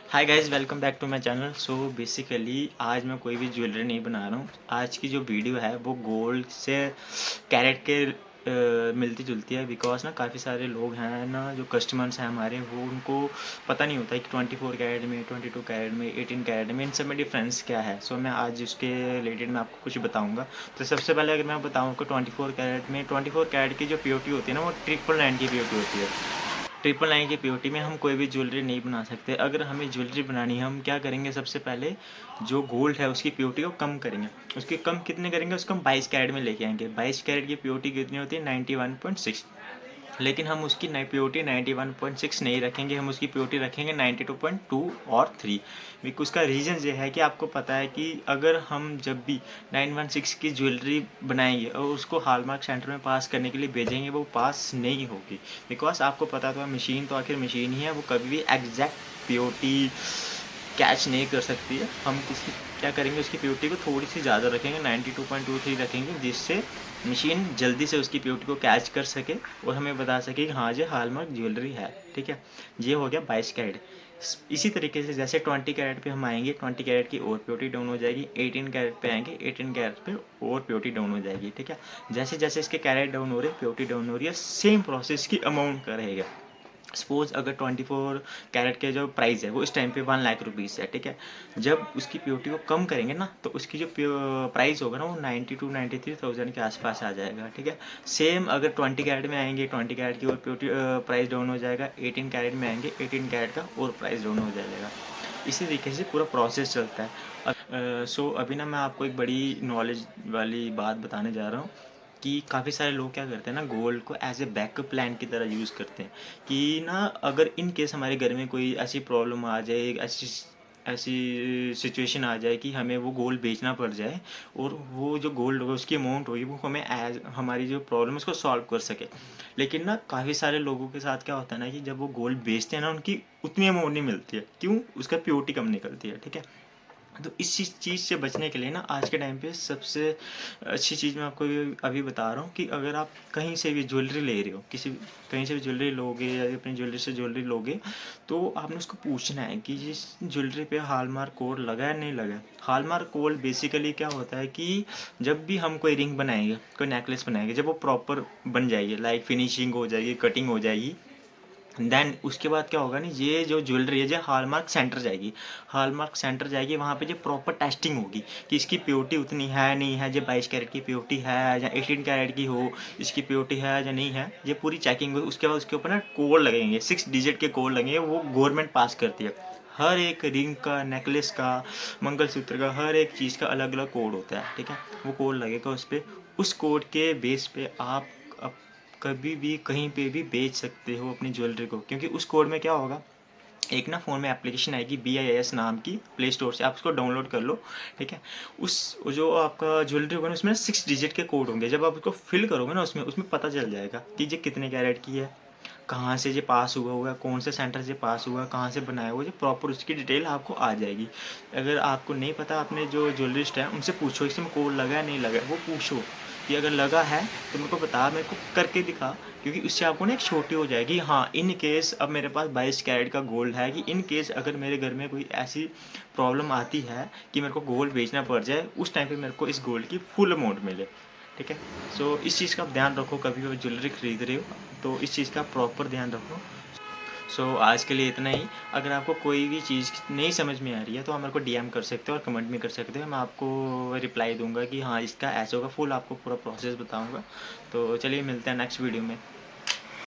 Hi guys, welcome back to my channel. So basically आज मैं कोई भी ज्वेलरी नहीं बना रहा हूँ। आज की जो वीडियो है वो गोल्ड से कैरेट के मिलती जुलती है। बिकॉज ना काफ़ी सारे लोग हैं ना, जो कस्टमर्स हैं हमारे, वो उनको पता नहीं होता है कि 24 कैरेट में, 22 कैरेट में, 18 कैरेट में इन सब में डिफरेंस क्या है। सो मैं आज उसके रिलेटेड मैं आपको कुछ बताऊँगा। तो सबसे पहले अगर मैं बताऊँ कि 24 कैरेट में, 24 कैरेट की जो प्योरिटी होती है ना, वो 999 की प्योरिटी होती है। 999 की पीओटी में हम कोई भी ज्वेलरी नहीं बना सकते। अगर हमें ज्वेलरी बनानी है, हम क्या करेंगे, सबसे पहले जो गोल्ड है उसकी पीओटी को कम करेंगे। उसके कम कितने करेंगे, उसको हम 22 कैरेट में लेके आएंगे। 22 कैरेट की पीओटी कितनी होती है, 91.6। लेकिन हम उसकी नई पीओटी 91.6 नहीं रखेंगे, हम उसकी पीओटी रखेंगे 92.2 और 3। बिकॉज उसका रीज़न ये है कि आपको पता है कि अगर हम जब भी 916 की ज्वेलरी बनाएंगे और उसको हॉलमार्क सेंटर में पास करने के लिए भेजेंगे, वो पास नहीं होगी। बिकॉज आपको पता तो है, मशीन तो आखिर मशीन ही है, वो कभी भी एग्जैक्ट पीओटी कैच नहीं कर सकती है। हम किसी क्या करेंगे, उसकी प्योरिटी को थोड़ी सी ज़्यादा रखेंगे, 92.23 रखेंगे, जिससे मशीन जल्दी से उसकी प्योरिटी को कैच कर सके और हमें बता सके कि हाँ, ये हॉलमार्क ज्वेलरी है। ठीक है, ये हो गया 22 कैरेट। इसी तरीके से जैसे 20 कैरेट पे हम आएंगे, 20 कैरेट की और प्योरिटी डाउन हो जाएगी। 18 कैरेट पे आएंगे, 18 कैरेट पे और प्योरिटी डाउन हो जाएगी। ठीक है, जैसे जैसे इसके कैरेट डाउन हो रहे हैं, प्योरिटी डाउन हो रही है, सेम प्रोसेस की अमाउंट का रहेगा। सपोज अगर 24 कैरेट के जो प्राइस है वो इस टाइम पे 1 लाख रुपीज़ है। ठीक है, जब उसकी प्योरिटी को कम करेंगे ना, तो उसकी जो प्राइस होगा ना, वो 92-93 थाउजेंड के आसपास आ जाएगा। ठीक है, सेम अगर 20 कैरेट में आएंगे, 20 कैरेट की और प्योरिटी प्राइस डाउन हो जाएगा। 18 कैरेट में आएंगे, 18 कैरेट का और प्राइस डाउन हो जाएगा। इसी तरीके से पूरा प्रोसेस चलता है। सो अभी ना मैं आपको एक बड़ी नॉलेज वाली बात बताने जा रहा हूँ कि काफ़ी सारे लोग क्या करते हैं ना, गोल्ड को एज ए बैकअप प्लान की तरह यूज़ करते हैं। कि ना, अगर इन केस हमारे घर में कोई ऐसी प्रॉब्लम आ जाए, ऐसी ऐसी सिचुएशन आ जाए कि हमें वो गोल्ड बेचना पड़ जाए, और वो जो गोल्ड होगा उसकी अमाउंट होगी, वो हमें एज हमारी जो प्रॉब्लम है उसको सॉल्व कर सके। लेकिन ना काफ़ी सारे लोगों के साथ क्या होता है ना, कि जब वो गोल्ड बेचते हैं ना, उनकी उतनी अमाउंट नहीं मिलती है। क्यों? उसका प्योरिटी कम निकलती है। ठीक है, तो इस चीज़ से बचने के लिए ना, आज के टाइम पे सबसे अच्छी चीज़ मैं आपको अभी बता रहा हूँ कि अगर आप कहीं से भी ज्वेलरी ले रहे हो, कहीं से भी ज्वेलरी लोगे या अपनी ज्वेलरी से ज्वेलरी लोगे, तो आपने उसको पूछना है कि जिस ज्वेलरी पे हॉलमार्क कोड लगा है नहीं लगा है। हॉलमार्क कोड बेसिकली क्या होता है कि जब भी हम कोई रिंग बनाएंगे, कोई नेकलेस बनाएंगे, जब वो प्रॉपर बन जाएगी, लाइक फिनिशिंग हो जाएगी, कटिंग हो जाएगी, देन उसके बाद क्या होगा ना, ये जो ज्वेलरी है जो हॉलमार्क सेंटर जाएगी। हॉलमार्क सेंटर जाएगी, वहाँ पे जो प्रॉपर टेस्टिंग होगी कि इसकी प्योरिटी उतनी है नहीं है, जो 22 कैरेट की प्योरिटी है या 18 कैरेट की हो, इसकी प्योरिटी है या नहीं है, ये पूरी चेकिंग होगी। उसके बाद उसके ऊपर ना कोड लगेंगे, 6 डिजिट के कोड लगेंगे, वो गवर्नमेंट पास करती है। हर एक रिंग का, नेकलेस का, मंगलसूत्र का, हर एक चीज़ का अलग अलग कोड होता है। ठीक है, वो कोड लगेगा उस पर। उस कोड के बेस पे आप कभी भी कहीं पे भी बेच सकते हो अपनी ज्वेलरी को। क्योंकि उस कोड में क्या होगा, एक ना फ़ोन में एप्लीकेशन आएगी BIS नाम की, प्ले स्टोर से आप उसको डाउनलोड कर लो। ठीक है, उस जो आपका ज्वेलरी होगा ना, उसमें 6 डिजिट के कोड होंगे। जब आप उसको फिल करोगे ना, उसमें उसमें पता चल जाएगा कि ये कितने कैरेट की है, कहाँ से ये पास हुआ हुआ है, कौन से सेंटर से पास हुआ, कहाँ से बनाया हुआ, ये प्रॉपर उसकी डिटेल आपको आ जाएगी। अगर आपको नहीं पता, आपने जो ज्वेलरिस्ट है उनसे पूछो इसमें कोड लगा है नहीं लगा है, वो पूछो कि अगर लगा है तो मेरे को बता, मेरे को करके दिखा। क्योंकि उससे आपको ना एक छोटी हो जाएगी, हाँ, इन केस अब मेरे पास 22 कैरेट का गोल्ड है, कि इन केस अगर मेरे घर में कोई ऐसी प्रॉब्लम आती है कि मेरे को गोल्ड बेचना पड़ जाए, उस टाइम पे मेरे को इस गोल्ड की फुल अमाउंट मिले। ठीक है, सो इस चीज़ का आप ध्यान रखो, कभी भी ज्वेलरी खरीद रहे हो तो इस चीज़ का प्रॉपर ध्यान रखो। सो आज के लिए इतना ही। अगर आपको कोई भी चीज़ नहीं समझ में आ रही है तो आप मेरे को DM कर सकते हो और कमेंट में कर सकते हो, मैं आपको रिप्लाई दूंगा कि हाँ, इसका ऐसे होगा। फुल आपको पूरा प्रोसेस बताऊंगा। तो चलिए, मिलते हैं नेक्स्ट वीडियो में।